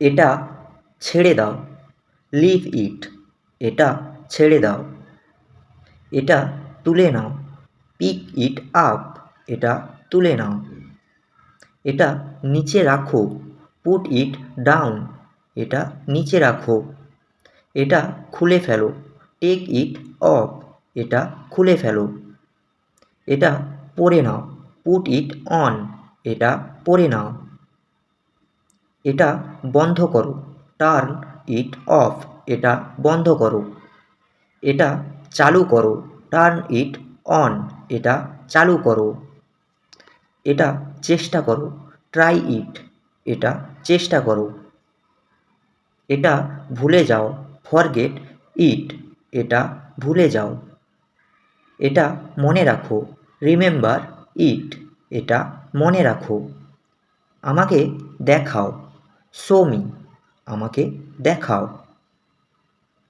এটা ছেড়ে দাও, লিভ ইট। এটা ছেড়ে দাও। এটা তুলে নাও, পিক ইট আপ। এটা তুলে নাও। এটা নিচে রাখো, পুট ইট ডাউন। এটা নিচে রাখো। এটা খুলে ফেলো, টেক ইট অফ। এটা খুলে ফেলো। এটা পরে নাও, পুট ইট অন। এটা পরে নাও। এটা বন্ধ করো, টার্ন ইট অফ। এটা বন্ধ করো। এটা চালু করো, টার্ন ইট অন। এটা চালু করো। এটা চেষ্টা করো, ট্রাই ইট। এটা চেষ্টা করো। এটা ভুলে যাও, ফরগেট ইট। এটা ভুলে যাও। এটা মনে রাখো, রিমেম্বার ইট। এটা মনে রাখো। আমাকে দেখাও, শো মি। আমাকে দেখাও।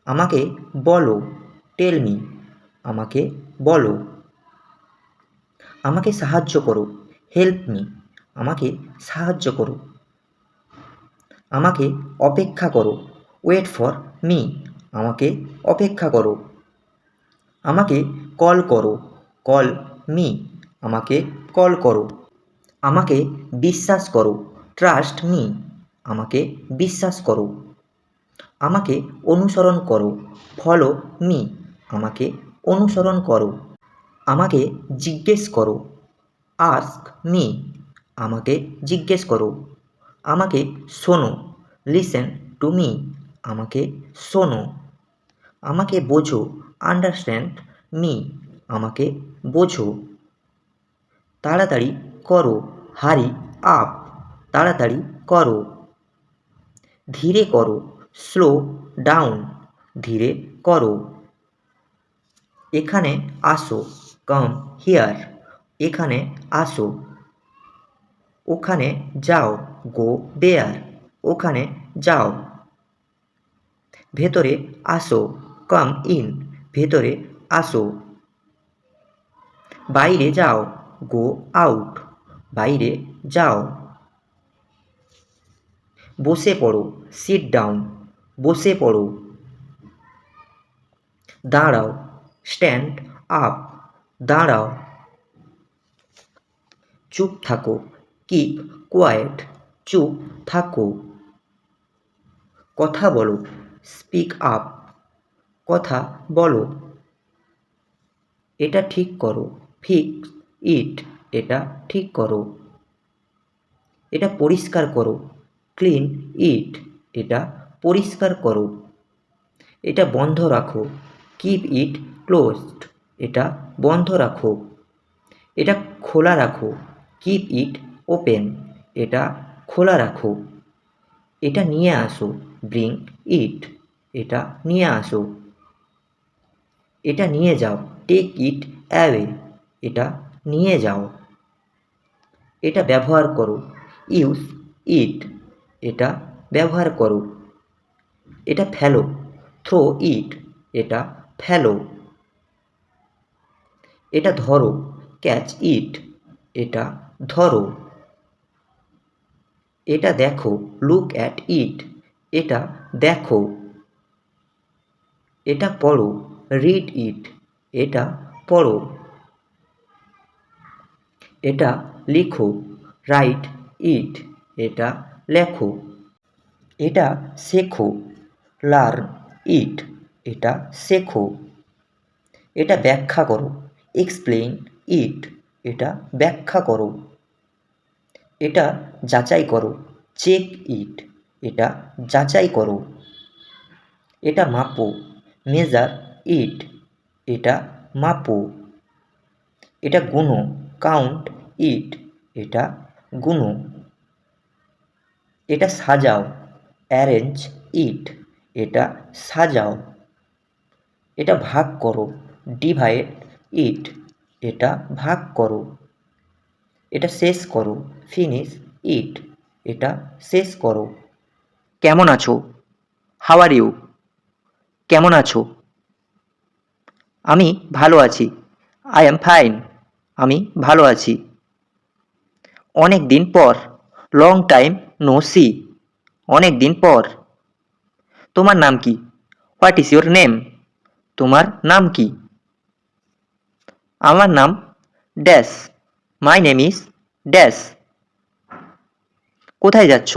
আমাকে বলো, টেল মি। আমাকে বলো। আমাকে সাহায্য করো, হেল্প মি। আমাকে সাহায্য করো। আমাকে অপেক্ষা করো, ওয়েট ফর মি। আমাকে অপেক্ষা করো। আমাকে কল করো, কল মি। আমাকে কল করো। আমাকে বিশ্বাস করো, ট্রাস্ট মি। আমাকে বিশ্বাস করো। আমাকে অনুসরণ করো, ফলো মি। আমাকে অনুসরণ করো। আমাকে জিজ্ঞেস করো, আস্ক মি। আমাকে জিজ্ঞেস করো। আমাকে শোনো, লিসেন টু মি। আমাকে শোনো। আমাকে বোঝো, আন্ডারস্ট্যান্ড মি। আমাকে বোঝো। তাড়াতাড়ি করো, হারি আপ। তাড়াতাড়ি করো। ধীরে করো, স্লো ডাউন। ধীরে করো। এখানে আসো, কাম হিয়ার। এখানে আসো। ওখানে যাও, গো দেয়ার। ওখানে যাও। ভেতরে আসো, কাম ইন। ভেতরে আসো। বাইরে যাও, গো আউট। বাইরে যাও। বসে পড়ো, সিট ডাউন। বসে পড়ো। দাঁড়াও, স্ট্যান্ড আপ। দাঁড়াও। চুপ থাকো, কিপ কোয়াইট। চুপ থাকো। কথা বলো, স্পিক আপ। কথা বলো। এটা ঠিক করো, ফিক্স ইট। এটা ঠিক করো। এটা পরিষ্কার করো, ক্লিন ইট। এটা পরিষ্কার করো। এটা বন্ধ রাখো, কিপ ইট ক্লোজড। এটা বন্ধ রাখো। এটা খোলা রাখো, কিপ ইট ওপেন। এটা খোলা রাখো। এটা নিয়ে আসো, ব্রিং ইট। এটা নিয়ে আসো। এটা নিয়ে যাও, টেক ইট অ্যাওয়ে। এটা নিয়ে যাও। এটা ব্যবহার করো, ইউজ ইট। এটা ব্যবহার করো। এটা ফেলো, থ্রো ইট। এটা ফেলো। এটা ধরো, ক্যাচ ইট। এটা ধরো। এটা দেখো, লুক অ্যাট ইট। এটা দেখো। এটা পড়ো, রিড ইট। এটা পড়ো। এটা লিখো, রাইট ইট। এটা লেখো। এটা শেখো, লার্ন ইট। এটা শেখো। এটা ব্যাখ্যা করো, এক্সপ্লেইন ইট। এটা ব্যাখ্যা করো। এটা যাচাই করো, চেক ইট। এটা যাচাই করো। এটা মাপো, মেজার ইট। এটা মাপো। এটা গুনো, কাউন্ট ইট। এটা গুনো। এটা সাজাও, অ্যারেঞ্জ ইট। এটা সাজাও। এটা ভাগ করো, ডিভাইড ইট। এটা ভাগ করো। এটা শেষ করো, ফিনিশ ইট। এটা শেষ করো। কেমন আছো, হাউ আর ইউ। কেমন আছো? আমি ভালো আছি, আই অ্যাম ফাইন। আমি ভালো আছি। অনেক দিন পর, লং টাইম নো সি। অনেক দিন পর। তোমার নাম কি? What is your name? তোমার নাম কি? আমার নাম dash. My name is dash. কোথায় যাচ্ছ?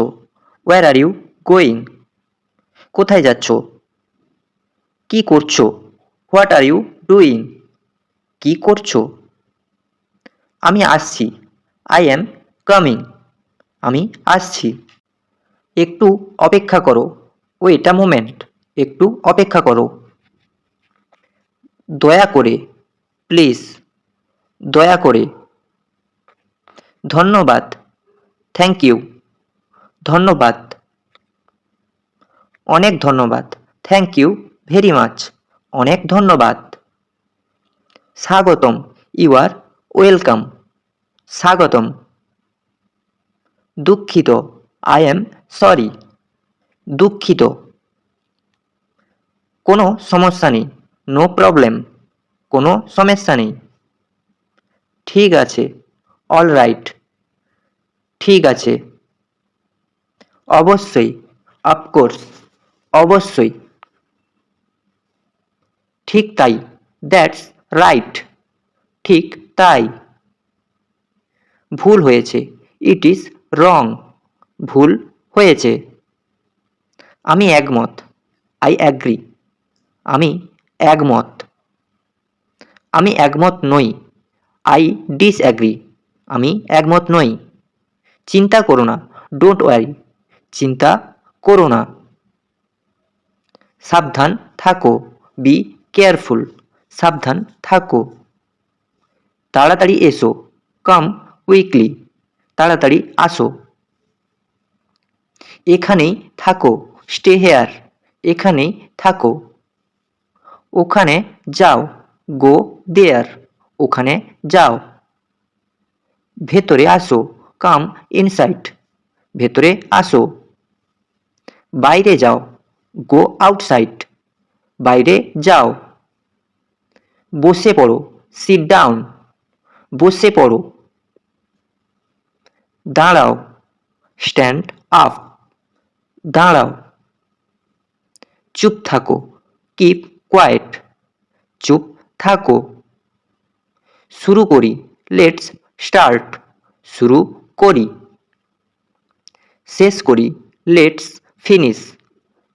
Where are you going? কোথায় যাচ্ছ? কি করছো? What are you doing? কি করছো? আমি আসছি। I am coming. আমি আসছি। একটু অপেক্ষা করো। Wait a moment. একটু অপেক্ষা করো। দয়া করে। প্লিজ। দয়া করে। ধন্যবাদ। Thank you. ধন্যবাদ। অনেক ধন্যবাদ। Thank you very much. অনেক ধন্যবাদ। স্বাগতম। You R welcome. স্বাগতম। দুঃখিত। I am sorry. দুঃখিত। কোনো সমস্যা নেই। No problem. কোনো সমস্যা নেই। ঠিক আছে। All right. ঠিক আছে। অবশ্যই। অফকোর্স। অবশ্যই। ঠিক তাই। That's right. ঠিক তাই। ভুল হয়েছে। It is wrong. ভুল হয়েছে। আমি একমত। I agree. আমি একমত। আমি একমত নই। I disagree. আমি একমত নই। চিন্তা করো না। Don't worry. চিন্তা করো না। সাবধান থাকো। Be careful. সাবধান থাকো। তাড়াতাড়ি এসো। Come quickly. তাড়াতাড়ি আসো। এখানেই থাকো। Stay here. এখানেই থাকো। ওখানে যাও। গো দেয়ার। ওখানে যাও। ভেতরে আসো। Come inside. ভেতরে আসো। বাইরে যাও। Go outside. বাইরে যাও। বসে পড়ো। Sit down. বসে পড়ো। দাঁড়াও। Stand up. দাঁড়াও। চুপ থাকো। Keep quiet. চুপ থাকো। শুরু করি। Let's start. শুরু করি। শেষ করি। Let's finish.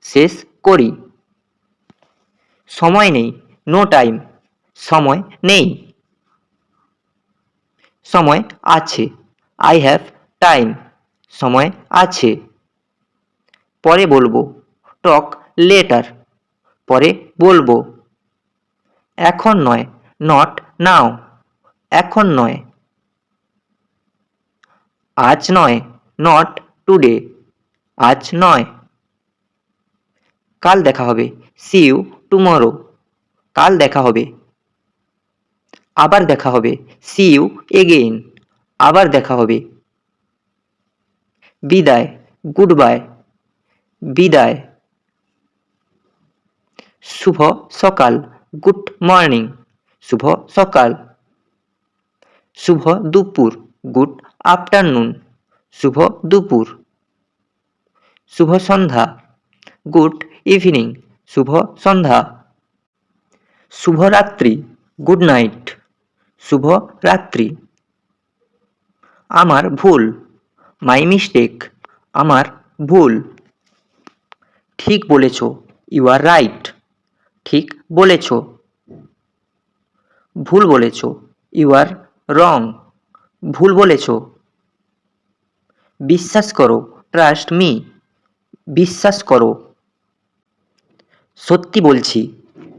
শেষ করি। সময় নেই। No time. সময় নেই। সময় আছে। I have time. সময় আছে। পরে বলবো। Talk later. পরে বলবো। এখন নয়। Not now. এখন নয়। আজ নয়। Not today. আজ নয়। কাল দেখা হবে। See you tomorrow. কাল দেখা হবে। আবার দেখা হবে। See you again. আবার দেখা হবে। বিদায়। Goodbye. বিদায়। শুভ সকাল। Good morning. শুভ সকাল। শুভ দুপুর। Good afternoon. শুভ দুপুর। শুভ সন্ধ্যা। Good evening. শুভ সন্ধ্যা। শুভরাত্রি। Good night. শুভ রাত্রি। আমার ভুল। My mistake. আমার ভুল। ঠিক বলেছ। You are right. ঠিক বলেছ। ভুল বলেছ। You are wrong. ভুল বলেছ। বিশ্বাস করো। Trust me. বিশ্বাস করো। সত্যি বলছি।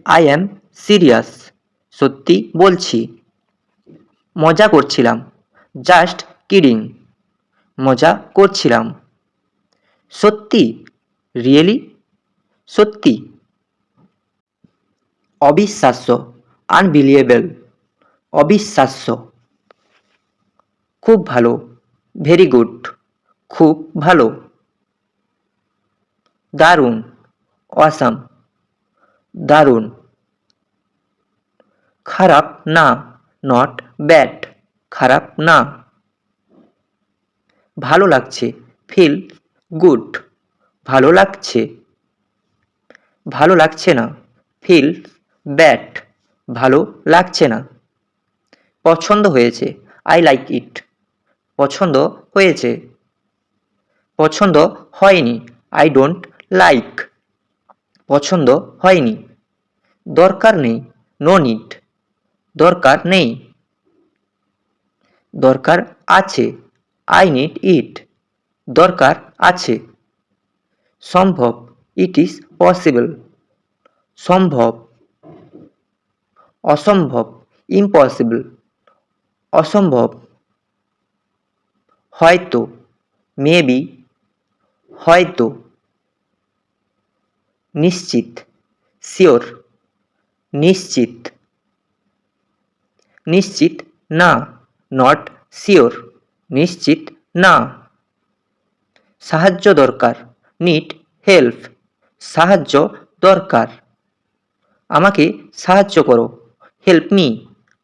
I am serious. সত্যি বলছি। মজা করছিলাম। Just kidding. মজা করছিলাম। সত্যি। রিয়েলি। সত্যি। অবিশ্বাস্য। আনবিলিয়েবল। অবিশ্বাস্য। খুব ভালো। Very good. খুব ভালো। দারুণ। অসাম। দারুণ। খারাপ না। Not bad. খারাপ না। ভালো লাগছে। Feel good. ভালো লাগছে, ভালো লাগছে না। ফিল ব্যাড, ভালো লাগছে না। পছন্দ হয়েছে, আই লাইক ইট, পছন্দ হয়েছে। পছন্দ হয়নি, আই ডোন্ট লাইক, পছন্দ হয়নি। দরকার নেই, নো নিড, দরকার নেই। দরকার আছে, আই নিড ইট, দরকার আছে। সম্ভব, ইট ইজ পসিবল, সম্ভব। অসম্ভব, ইম্পসিবল, অসম্ভব। হয়তো, মেবি, হয়তো। নিশ্চিত, শিওর, নিশ্চিত। নিশ্চিত না, নট শিওর, নিশ্চিত না। সাহায্য দরকার, নিড হেল্প, সাহায্য দরকার। আমাকে সাহায্য করো, হেল্প মি,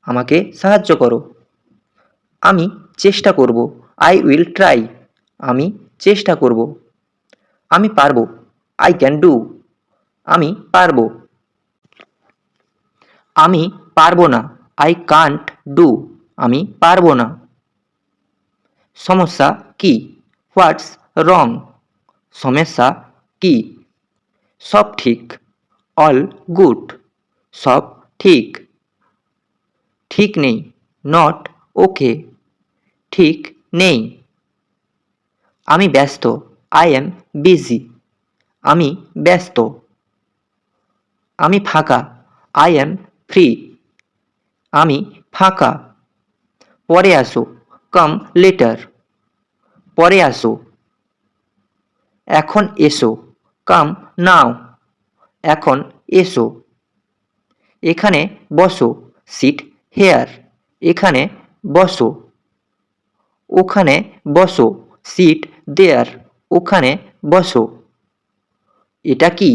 আমাকে সাহায্য করো। আমি চেষ্টা করব, আই উইল ট্রাই, আমি চেষ্টা করব। আমি পারবো, আই ক্যান ডু, আমি পারবো। আমি পারবো না, আই কান্ট ডু, আমি পারবো না। সমস্যা কি, হোয়াটস রং, সমস্যা কি। সব ঠিক, অল গুড, সব ঠিক। ঠিক নেই, নট ওকে, ঠিক নেই। আমি ব্যস্ত, আই এম বিজি, আমি ব্যস্ত। আমি ফাঁকা, আই এম ফ্রি, আমি ফাঁকা। পরে আসো, কাম লেটার, পরে আসো। এখন এসো, কাম নাও, এখন এসো। এখানে বসো, সিট হেয়ার, এখানে বসো। ওখানে বসো, সিট দেয়ার, ওখানে বসো। এটা কি,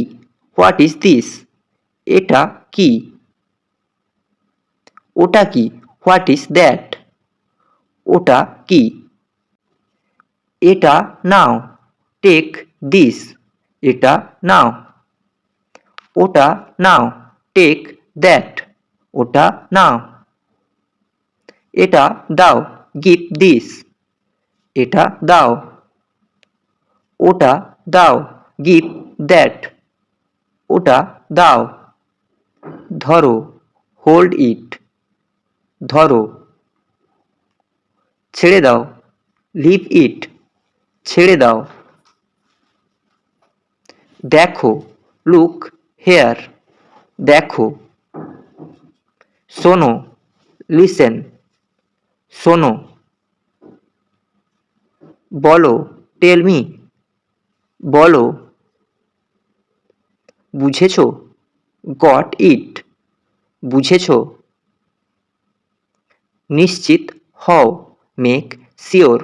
হোয়াট ইজ দিস, এটা কি। ওটা কি, হোয়াট ইজ দ্যাট, ওটা কি। এটা নাও, টেক দিস, এটা নাও। ওটা নাও, টেক দ্যাট, ওটা নাও। এটা দাও, গিভ দিস, এটা দাও। ওটা দাও, গিভ দ্যাট, ওটা দাও। ধরো, হোল্ড ইট, ধরো। ছেড়ে দাও, লিভ ইট, ছেড়ে দাও। দেখো, লুক হেয়ার, দেখো। শোনো, লিসেন, শোনো। বলো, টেল মি, বলো। বুঝেছো, গট ইট, বুঝেছো। নিশ্চিত হও, মেক শিওর,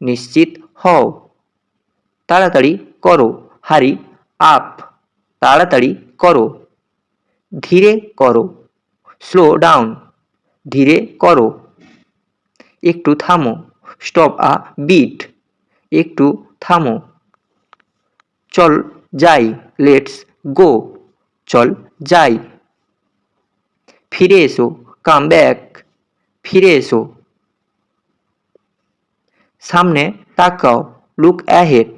নিশ্চিত হও। তাড়াতাড়ি করো, হারি আপ, তাড়াতাড়ি করো। ধীরে করো, স্লো ডাউন, ধীরে করো। একটু থামো, স্টপ আ বিট, একটু থামো। চল যাই, লেটস গো, চল যাই। ফিরে এসো, কাম ব্যাক, ফিরে এসো। সামনে তাকাও, লুক অ্যাহেড,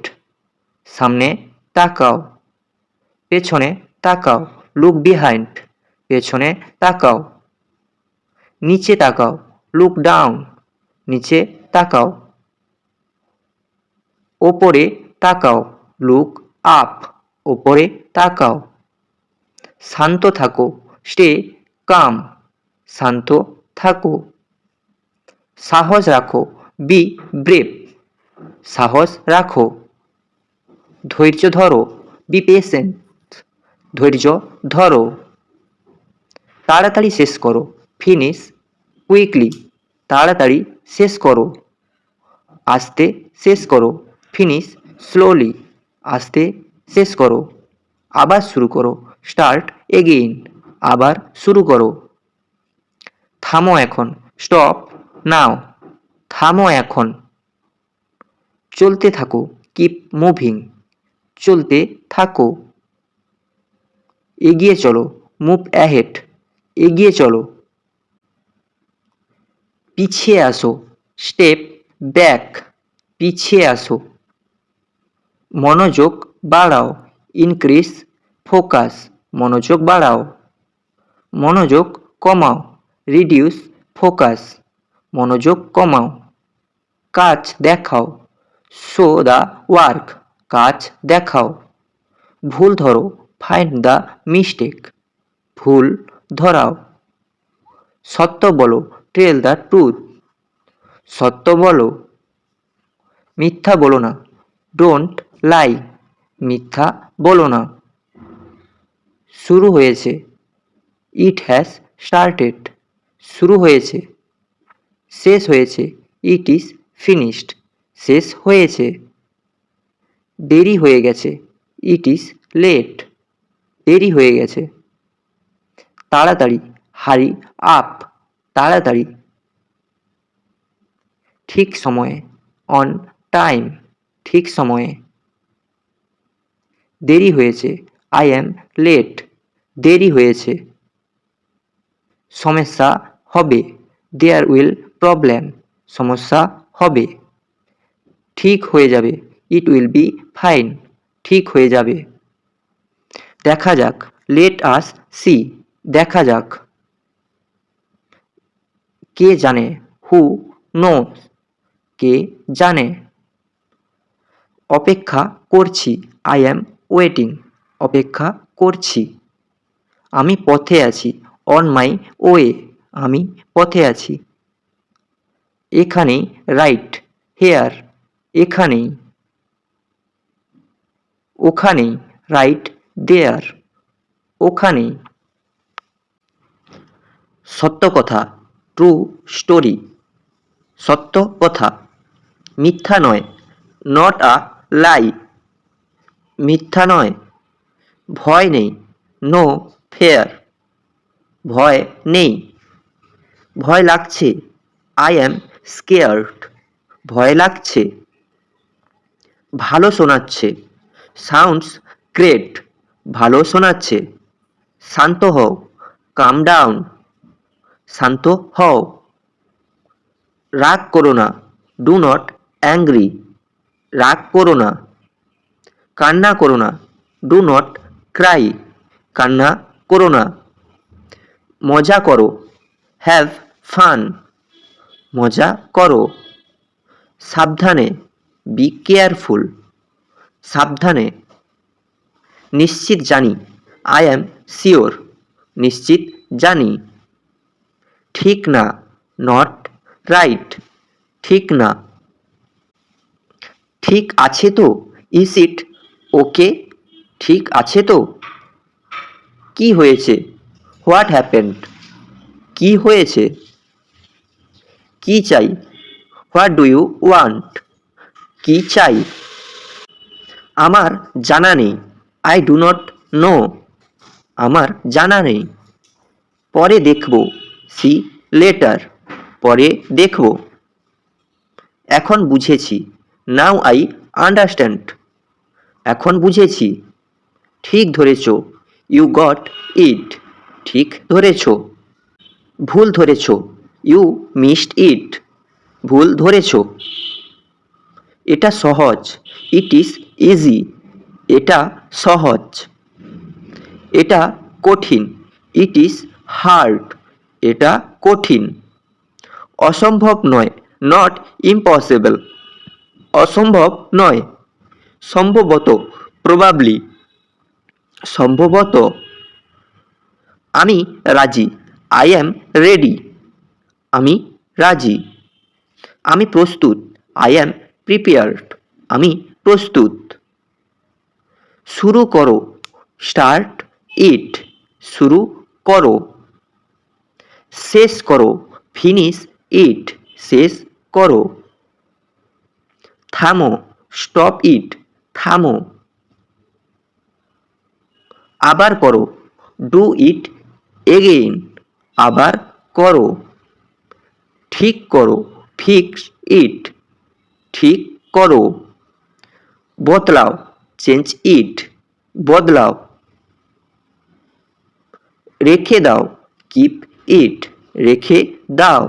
সামনে তাকাও। পেছনে তাকাও, লুক বিহাইন্ড, পেছনে তাকাও। নিচে তাকাও, লুক ডাউন, নিচে তাকাও। ওপরে তাকাও, লুক আপ, ওপরে তাকাও। শান্ত থাকো, স্টে কাম, শান্ত থাকো। সাহস রাখো, বি ব্রেভ, সাহস রাখো। ধৈর্য ধরো, বি পেশেন্ট, ধৈর্য ধরো। তাড়াতাড়ি শেষ করো, ফিনিশ কুইকলি, তাড়াতাড়ি শেষ করো। আস্তে শেষ করো, ফিনিশ স্লোলি, আস্তে শেষ করো। আবার শুরু করো, স্টার্ট এগেইন, আবার শুরু করো। থামো এখন, স্টপ নাও, থামো এখন। চলতে থাকো, কিপ মুভিং, চলতে থাকো। এগিয়ে চলো, মুভ অ্যাহেড, এগিয়ে চলো। পিছিয়ে আসো, স্টেপ ব্যাক, পিছিয়ে আসো। মনোযোগ বাড়াও, ইনক্রিজ ফোকাস, মনোযোগ বাড়াও। মনোযোগ কমাও, রিডিউস ফোকাস, মনোযোগ কমাও। কাজ দেখাও, শো দ্য ওয়ার্ক, কাজ দেখাও। ভুল ধরো, ফাইন্ড দ্য মিস্টেক, ভুল ধরাও। সত্য বলো, টেল দ্য ট্রুথ, সত্য বলো। মিথ্যা বলো না, ডোন্ট লাই, মিথ্যা বলো না। শুরু হয়েছে, ইট হ্যাজ স্টার্টেড, শুরু হয়েছে। শেষ হয়েছে, ইট ইজ ফিনিশড, শেষ হয়েছে। দেরি হয়ে গেছে, ইট ইজ লেট, দেরি হয়ে গেছে। তাড়াতাড়ি, হারি আপ, তাড়াতাড়ি। ঠিক সময়ে, অন টাইম, ঠিক সময়ে। দেরি হয়েছে, আই অ্যাম লেট, দেরি হয়েছে। সমস্যা হবে, দেয়ার উইল প্রবলেম, সমস্যা হবে। ঠিক হয়ে যাবে, ইট উইল বি ফাইন, ঠিক হয়ে যাবে। দেখা যাক, লেট আস সি, দেখা যাক। কে জানে, হু নোস, কে জানে। অপেক্ষা করছি, আই অ্যাম ওয়েটিং, অপেক্ষা করছি। আমি পথে আছি, অন মাই ওয়ে, আমি পথে আছি। এখানেই, রাইট হেয়ার, এখানেই। ওখানেই, রাইট দেয়ার, ওখানেই। সত্য কথা, ট্রু স্টোরি, সত্য কথা। মিথ্যা নয়, নট আ লাই, মিথ্যা নয়। ভয় নেই, নো ফেয়ার, ভয় নেই। ভয় লাগছে, আই অ্যাম স্কেয়ার্ড, ভয় লাগছে। ভালো শোনাচ্ছে, সাউন্ডস গ্রেট, ভালো শোনাচ্ছে। শান্ত হও, কাম ডাউন, শান্ত হও। রাগ করো না, ডু নট অ্যাংরি, রাগ করো না। কান্না করো না, ডু নট ক্রাই, কান্না করো না। মজা করো, হ্যাভ ফান, মজা করো। সাবধানে, বি কেয়ারফুল, সাবধানে। নিশ্চিত জানি, আই অ্যাম শিওর, নিশ্চিত জানি। ঠিক না, নট রাইট, ঠিক না। ঠিক আছে তো, ইজ ইট ওকে, ঠিক আছে তো। কি হয়েছে, হোয়াট হ্যাপেন্ড, কি হয়েছে। কি চাই, হোয়াট ডু ইউ ওয়ান্ট, কি চাই। আমার জানা নেই, আই ডু নট নো, আমার জানা নেই। পরে দেখব, সি লেটার, পরে দেখব। এখন বুঝেছি, নাও আই আন্ডারস্ট্যান্ড, এখন বুঝেছি। ঠিক ধরেছ, ইউ গট ইট, ঠিক ধরেছ। ভুল ধরেছ, ইউ মিসড ইট, ভুল ধরেছ। এটা সহজ, ইট ইজ ইজি, এটা সহজ। এটা কঠিন, ইট ইজ হার্ড, এটা কঠিন। অসম্ভব নয়, নট ইম্পসিবল, অসম্ভব নয়। সম্ভবত, প্রবাবলি, সম্ভবত। আমি রাজি, আই অ্যাম রেডি, আমি রাজি। আমি প্রস্তুত, আই অ্যাম প্রিপেয়ার্ড, আমি প্রস্তুত। শুরু করো, স্টার্ট ইট, শুরু করো। শেষ করো, ফিনিশ ইট, শেষ করো। থামো, স্টপ ইট, থামো। আবার করো, ডু ইট এগেইন, আবার করো। ঠিক করো, ফিক্স ইট, ঠিক করো। বদলাও, চেঞ্জ ইট বদলাও, রেখে দাও কিপ ইট রেখে দাও,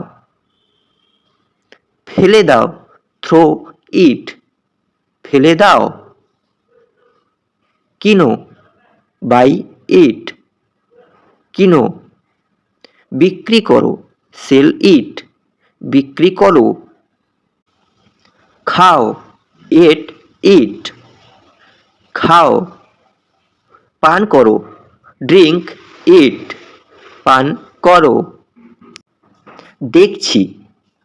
ফেলে দাও থ্রো ইট ফেলে দাও, কিনো বাই ইট কিনো, বিক্রি করো সেল ইট বিক্রি করো, খাও এট ইট খাও, পান করো ড্রিঙ্ক ইট পান করো, দেখছি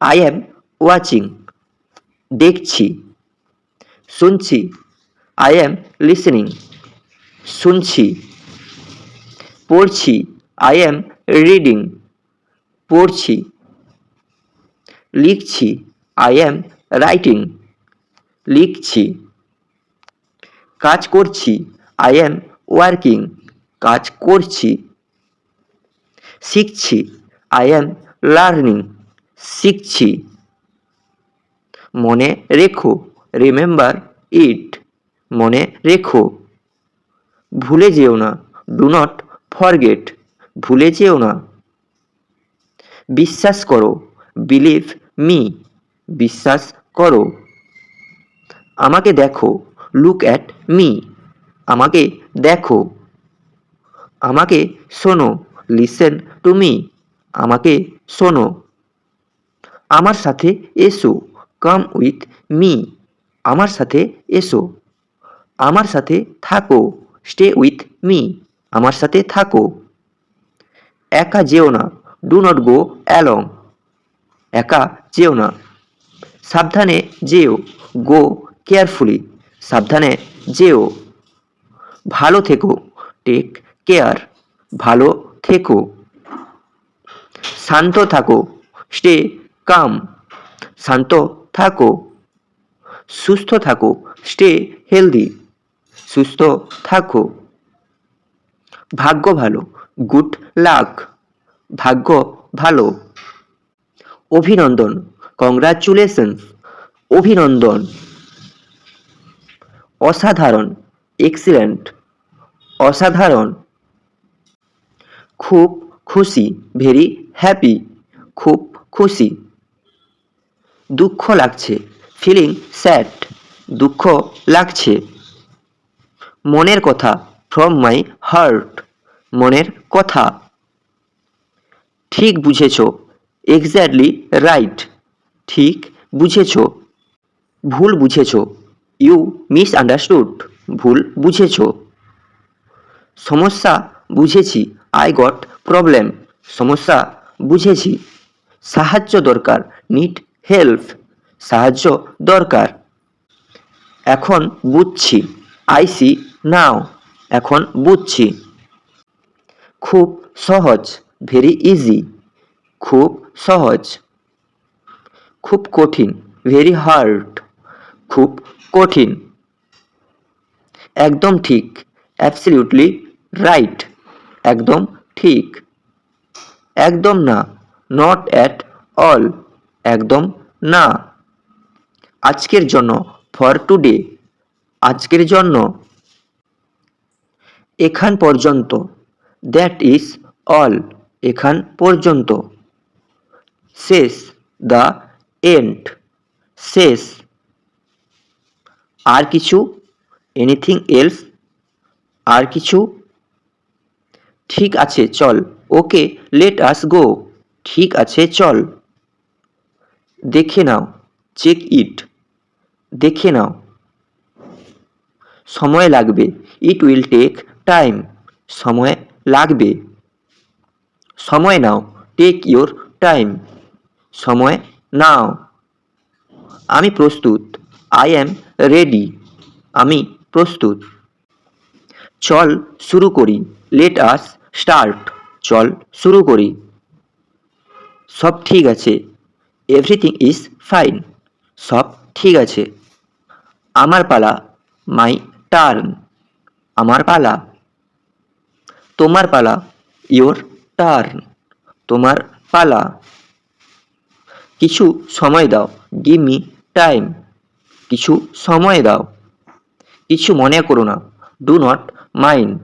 আই অ্যাম ওয়াচিং দেখছি, শুনছি আই অ্যাম লিসেনিং শুনছি, পড়ছি আই অ্যাম রিডিং পড়ছি, লিখছি আই অ্যাম রাইটিং লিখছি, কাজ করছি আই অ্যাম ওয়ার্কিং কাজ করছি, শিখছি আই অ্যাম লার্নিং শিখছি, মনে রেখো রিমেম্বার ইট মনে রেখো, ভুলে যেও না ডু নট ফরগেট ভুলে যেও না, বিশ্বাস করো বিলিভ মি বিশ্বাস করো, আমাকে দেখো লুক অ্যাট মি আমাকে দেখো, আমাকে শোনো লিসেন টু মি আমাকে শোনো, আমার সাথে এসো কাম উইথ মি আমার সাথে এসো, আমার সাথে থাকো স্টে উইথ মি আমার সাথে থাকো, একা যেও না ডু নট গো অ্যালং একা যেও না, সাবধানে যেও গো কেয়ারফুলি সাবধানে যেও, ভালো থেকো টেক কেয়ার ভালো থেকো, শান্ত থাকো স্টে কাম শান্ত থাকো, সুস্থ থাকো স্টে হেলদি সুস্থ থাকো, ভাগ্য ভালো গুড লাক ভাগ্য ভালো, অভিনন্দন কংগ্রাচুলেশনস অভিনন্দন, অসাধারণ এক্সিলেন্ট অসাধারণ, খুব খুশি ভেরি হ্যাপি খুব খুশি, দুঃখ লাগছে ফিলিং স্যাড দুঃখ লাগছে, মনের কথা ফ্রম মাই হার্ট মনের কথা, ঠিক বুঝেছ এক্স্যাক্টলি রাইট ঠিক বুঝেছ, ভুল বুঝেছ ইউ মিস আন্ডারস্টুড ভুল বুঝেছ, সমস্যা বুঝেছি আই গট প্রবলেম সমস্যা বুঝেছি, সাহায্য দরকার নিড হেল্প সাহায্য দরকার, এখন বুঝছি আই সি নাও এখন বুঝছি, খুব সহজ ভেরি ইজি খুব সহজ, খুব কঠিন ভেরি হার্ড খুব কঠিন, একদম ঠিক অ্যাবসলিউটলি রাইট একদম ঠিক, একদম না নট অ্যাট অল একদম না, আজকের জন্য ফর টুডে আজকের জন্য, এখান পর্যন্ত দ্যাট ইজ অল এখান পর্যন্ত, শেষ দ্য এন্ড শেষ, আর কিছু এনিথিং এলস আর কিছু, ঠিক আছে চল ওকে লেট আস গো ঠিক আছে চল, দেখে নাও চেক ইট দেখে নাও, সময় লাগবে ইট উইল টেক টাইম সময় লাগবে, সময় নাও টেক ইউর টাইম সময় নাও, আমি প্রস্তুত আই অ্যাম রেডি আমি প্রস্তুত, চল শুরু করি লেট আস স্টার্ট চল শুরু করি, সব ঠিক আছে এভরিথিং ইজ ফাইন সব ঠিক আছে, আমার পালা মাই টার্ন আমার পালা, তোমার পালা ইয়োর টার্ন তোমার পালা, কিছু সময় দাও গিভ মি টাইম কিছু সময় দাও, কিছু মনে করো না, ডু নট মাইন্ড,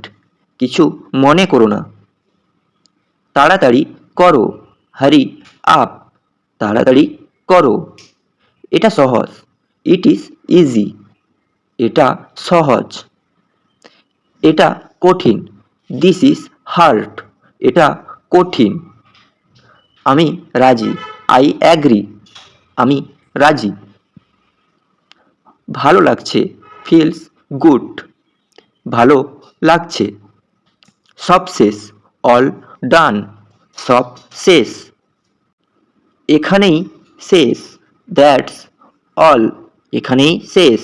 কিছু মনে করো না। তাড়াতাড়ি করো, হারি আপ, তাড়াতাড়ি করো। এটা সহজ, ইট ইজ ইজি, এটা সহজ। এটা কঠিন, দিস ইজ হার্ড, এটা কঠিন। আমি রাজি, আই অ্যাগ্রি, আমি রাজি। ভালো লাগছে, ফিলস গুড, ভালো লাগছে। সব শেষ, অল ডান, সব শেষ। এখানেই শেষ, দ্যাটস অল, এখানেই শেষ।